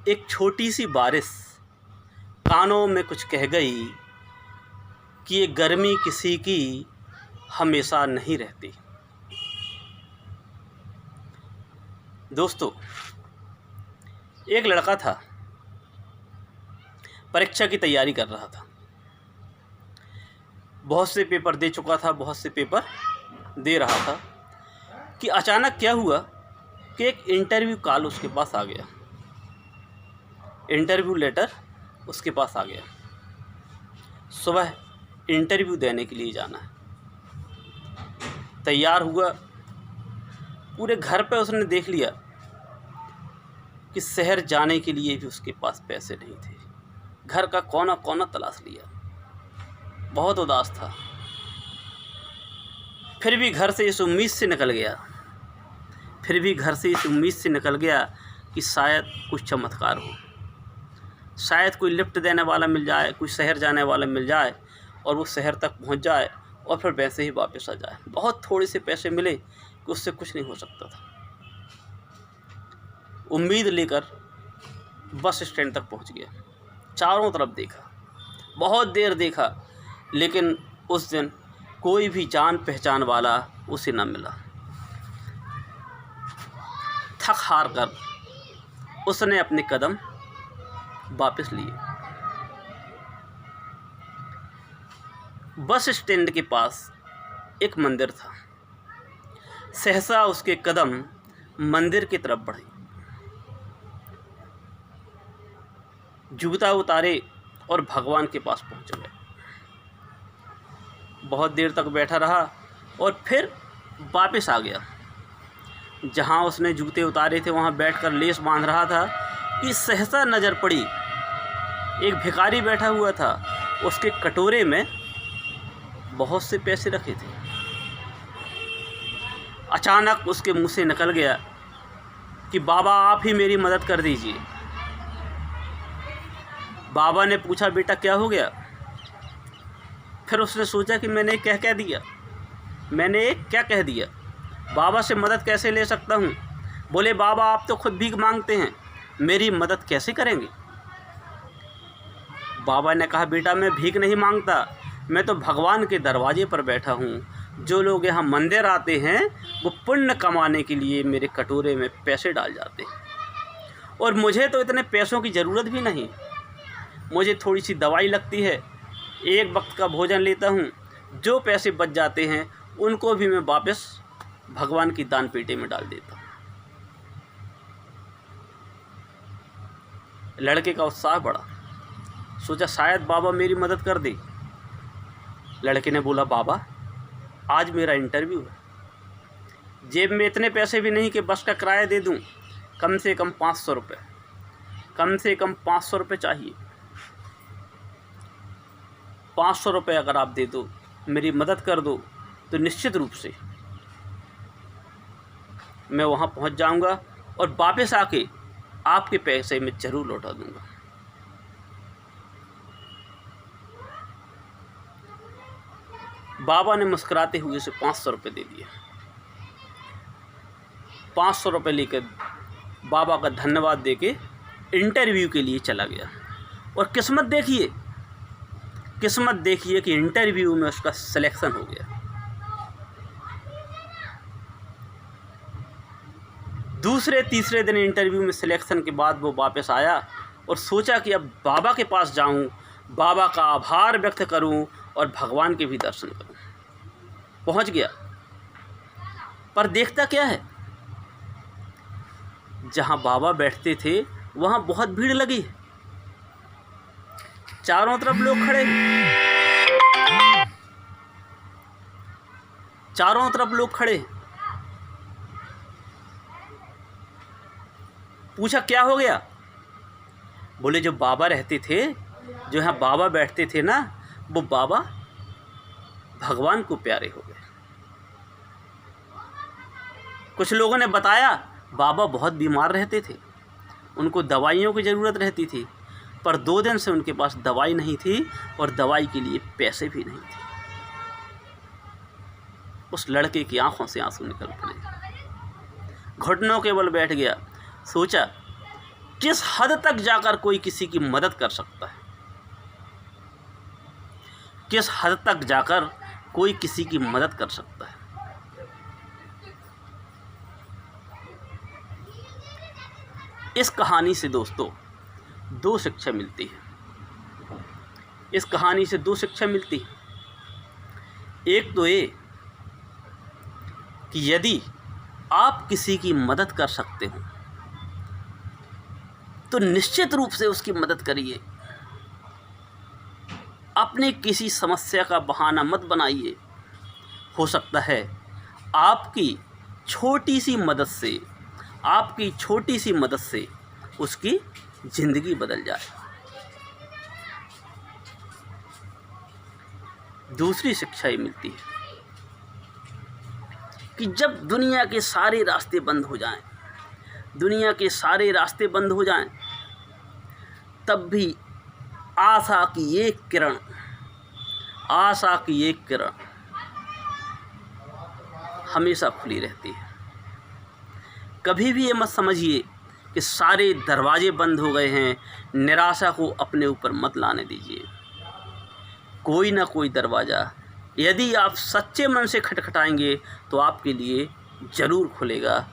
एक छोटी सी बारिश कानों में कुछ कह गई कि ये गर्मी किसी की हमेशा नहीं रहती। दोस्तों, एक लड़का था, परीक्षा की तैयारी कर रहा था। बहुत से पेपर दे चुका था, बहुत से पेपर दे रहा था कि अचानक क्या हुआ कि एक इंटरव्यू कॉल उसके पास आ गया। इंटरव्यू लेटर उसके पास आ गया। सुबह इंटरव्यू देने के लिए जाना है। तैयार हुआ, पूरे घर पे उसने देख लिया कि शहर जाने के लिए भी उसके पास पैसे नहीं थे। घर का कोना कोना तलाश लिया, बहुत उदास था। फिर भी घर से इस उम्मीद से निकल गया कि शायद कुछ चमत्कार हो, शायद कोई लिफ्ट देने वाला मिल जाए, कोई शहर जाने वाला मिल जाए और वो शहर तक पहुंच जाए और फिर वैसे ही वापस आ जाए। बहुत थोड़े से पैसे मिले कि उससे कुछ नहीं हो सकता था। उम्मीद लेकर बस स्टैंड तक पहुंच गया। चारों तरफ देखा, बहुत देर देखा, लेकिन उस दिन कोई भी जान पहचान वाला उसे न मिला। थक हार कर उसने अपने कदम वापस लिए। बस स्टैंड के पास एक मंदिर था। सहसा उसके कदम मंदिर की तरफ बढ़े। जूता उतारे और भगवान के पास पहुंच गए। बहुत देर तक बैठा रहा और फिर वापस आ गया। जहां उसने जूते उतारे थे वहां बैठकर लेस बांध रहा था कि सहसा नज़र पड़ी, एक भिखारी बैठा हुआ था। उसके कटोरे में बहुत से पैसे रखे थे। अचानक उसके मुंह से निकल गया कि बाबा, आप ही मेरी मदद कर दीजिए। बाबा ने पूछा, बेटा क्या हो गया? फिर उसने सोचा कि मैंने क्या कह दिया, बाबा से मदद कैसे ले सकता हूँ। बोले, बाबा आप तो खुद भीख मांगते हैं, मेरी मदद कैसे करेंगे? बाबा ने कहा, बेटा मैं भीख नहीं मांगता, मैं तो भगवान के दरवाजे पर बैठा हूँ। जो लोग यहाँ मंदिर आते हैं वो पुण्य कमाने के लिए मेरे कटोरे में पैसे डाल जाते हैं, और मुझे तो इतने पैसों की ज़रूरत भी नहीं। मुझे थोड़ी सी दवाई लगती है, एक वक्त का भोजन लेता हूँ, जो पैसे बच जाते हैं उनको भी मैं वापस भगवान की दान पेटी में डाल देता हूँ। लड़के का उत्साह बढ़ा, सोचा शायद बाबा मेरी मदद कर दे। लड़के ने बोला, बाबा आज मेरा इंटरव्यू है, जेब में इतने पैसे भी नहीं कि बस का किराया दे दूं, कम से कम 500 रुपये चाहिए। 500 रुपये अगर आप दे दो, मेरी मदद कर दो, तो निश्चित रूप से मैं वहाँ पहुँच जाऊँगा और वापस आके आपके पैसे मैं ज़रूर लौटा दूँगा। बाबा ने मुस्कुराते हुए उसे 500 रुपये दे दिए। 500 रुपये लेकर बाबा का धन्यवाद देके इंटरव्यू के लिए चला गया। और किस्मत देखिए कि इंटरव्यू में उसका सिलेक्शन हो गया। दूसरे तीसरे दिन इंटरव्यू में सिलेक्शन के बाद वो वापस आया और सोचा कि अब बाबा के पास जाऊं, बाबा का आभार व्यक्त करूं और भगवान के भी दर्शन करूं। पहुंच गया, पर देखता क्या है, जहां बाबा बैठते थे वहां बहुत भीड़ लगी है। चारों तरफ लोग खड़े। पूछा क्या हो गया? बोले, जो बाबा रहते थे, जो यहाँ बाबा बैठते थे ना, वो बाबा भगवान को प्यारे हो गए। कुछ लोगों ने बताया बाबा बहुत बीमार रहते थे, उनको दवाइयों की ज़रूरत रहती थी, पर 2 दिन से उनके पास दवाई नहीं थी और दवाई के लिए पैसे भी नहीं थे। उस लड़के की आंखों से आंसू निकल पड़े, घुटनों के बल बैठ गया। सोचा किस हद तक जाकर कोई किसी की मदद कर सकता है, किस हद तक जाकर कोई किसी की मदद कर सकता है। इस कहानी से दोस्तों दो शिक्षा मिलती है। इस कहानी से दो शिक्षा मिलती है। एक तो ये कि यदि आप किसी की मदद कर सकते हो तो निश्चित रूप से उसकी मदद करिए। अपने किसी समस्या का बहाना मत बनाइए। हो सकता है आपकी छोटी सी मदद से उसकी ज़िंदगी बदल जाए। दूसरी शिक्षा ये मिलती है कि जब दुनिया के सारे रास्ते बंद हो जाएं, तब भी आशा की एक किरण हमेशा खुली रहती है। कभी भी ये मत समझिए कि सारे दरवाजे बंद हो गए हैं। निराशा को अपने ऊपर मत लाने दीजिए। कोई ना कोई दरवाज़ा यदि आप सच्चे मन से खटखटाएंगे तो आपके लिए ज़रूर खुलेगा।